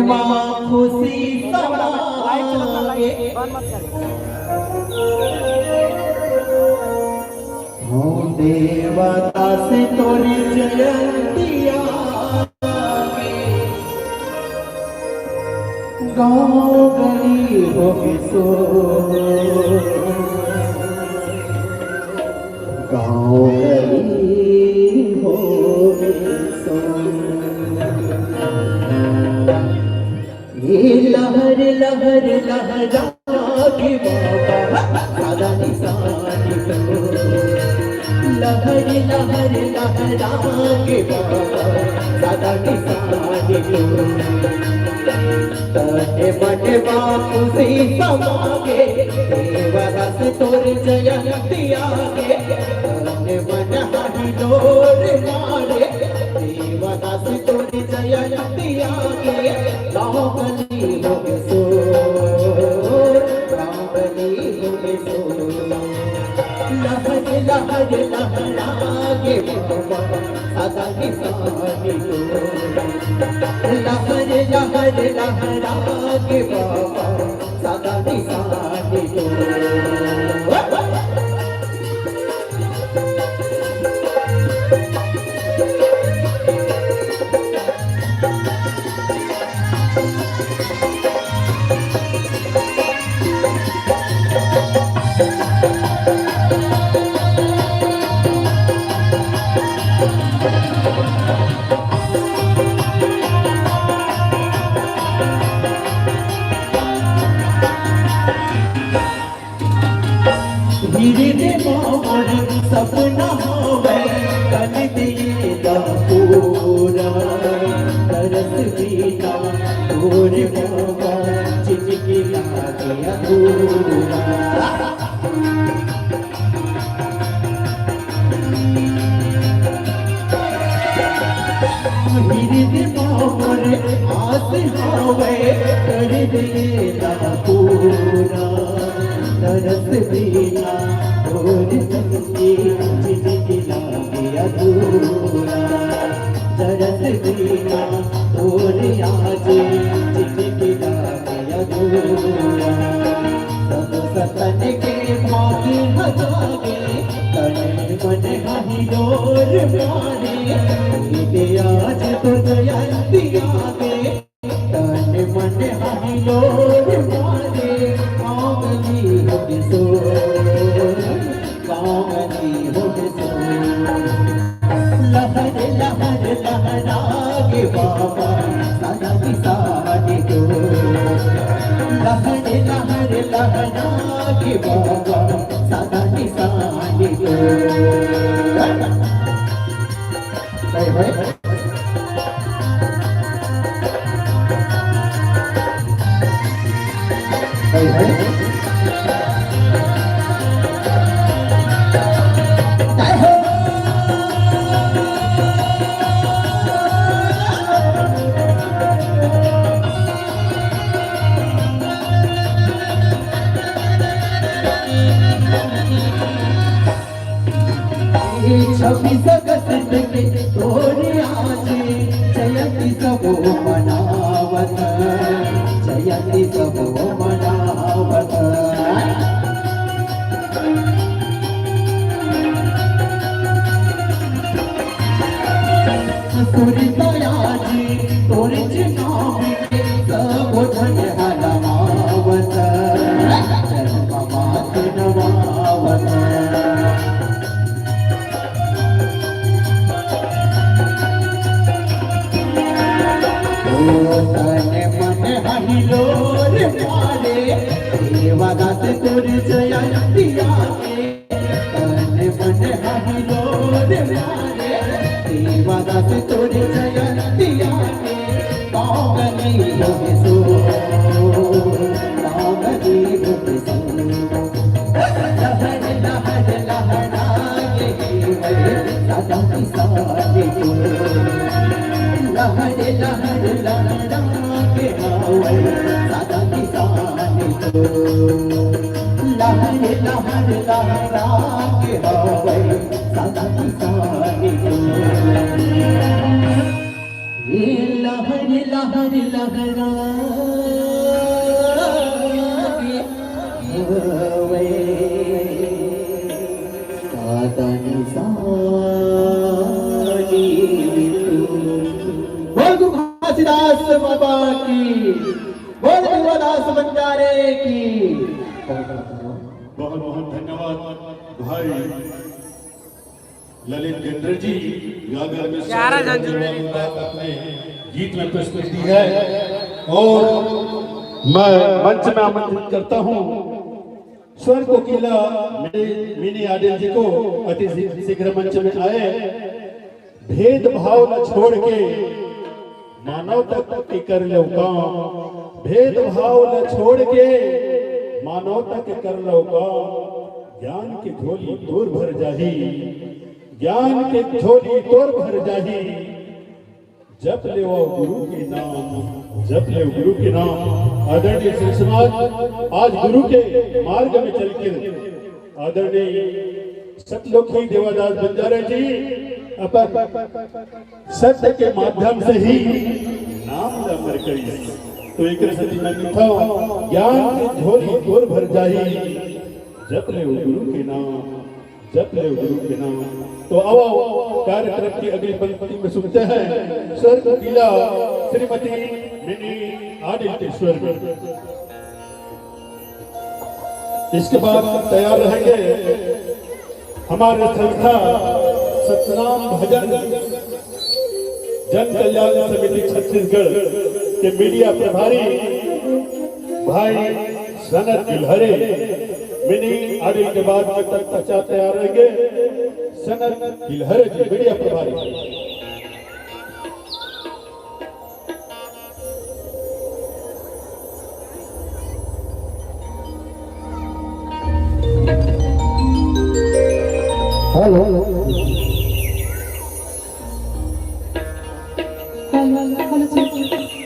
में खुशी समाए हूँ देवता से तोरी जयंतिया गाँव गली हो सो गाँव गली हो सो ये लहर लहर लहरा के बाबा सादा निशानी को लहर लहर लहरा के बाबा सादा निशानी को तने बने बापू सी समागे देवदास तोर जयंतिया के तने बने हरी डोर मारे देवदास तोर जयंतिया के गाँव गली हो सो गाँव गली हो सो लहर लहर लहरा के बाबा सादा निशानी को लहर लहर लहरा के बाबा सादा निशानी को धीरे मोर सपना होवे कन दिए पूरा तरस बीता तोरे बाबा जिंदगी लागे अधूरा धीरे मोर आस होवे कर दिए पूरा तरस बीना और जिंदगी जिंदगी लागे अधूरा तरस बीना और आज जिंदगी लागे अधूरा सब सतन के भागी हजागे तन मन हही डोर मारे आज तो जयंतिया के तन मन हही डोर मारे सो गाँव गली हो सो लहर लहर लहरा के बाबा सादा निशानी को लहर लहर लहरा के बाबा सादा निशानी को छब्बीस अगस्त के तोरे आज जयंती सबो मनावत जयंती सबो मनावत तोरे दयाजी तोरे नाम के सब धन हलवावत मात नवावत तने मन हही डोर मारे देवदास तोर जयंतिया के तने मन हही डोर मारे देवदास तोर जयंतिया के गाँव गली हो सो गाँव गली हो सो लहर लहर लहरा के सादा निशानी को लहर लहर लहरा के सादा निशानी को लहर लहर लहरा के सादा निशानी को ये लहर लहर लहराए होवे साधन साजी बोल गुरु घासीदास बाबा की, बोल देवदास बंजारे की। बहुत बहुत धन्यवाद भाई ललित गेंद्र जी गागर में अपने गीत में प्रस्तुति दी है और मैं मंच में आमंत्रित करता हूं स्वर कोकिला मिनी आदिल जी को अति शीघ्र मंच में आए। भेदभाव न छोड़ के मानवता की कर लो काम, भेदभाव न छोड़ के मानवता के कर लो काम। ज्ञान की झोली तोर भर जाही, ज्ञान के झोली तोर भर जाही। जप ले वो गुरु के नाम, जप ले गुरु के नाम। आदरणीय श्री समाज आज गुरु के मार्ग में चल के आदरणीय सतलोकी देवदास बंजारे जी अपन सत्य के माध्यम से ही नाम अमर करिए। तो एक सती में लिखा ज्ञान की झोली तोर भर जाही। जप ले गुरु के नाम, जप ले गुरु के नाम। तो आओ कार्यक्रम की अगली पंक्ति में सुनते हैं स्वर कोकिला श्रीमती मिनी आदिल के स्वर में। इसके बाद तैयार रहेंगे हमारे संस्था सतनाम भजन जन कल्याण समिति छत्तीसगढ़ के मीडिया प्रभारी भाई सनत गिलहरे। मिनी आदिल के बाद तक पचा तैयार रहेंगे सनत गिलहरे जी मीडिया प्रभारी। Hello hello hello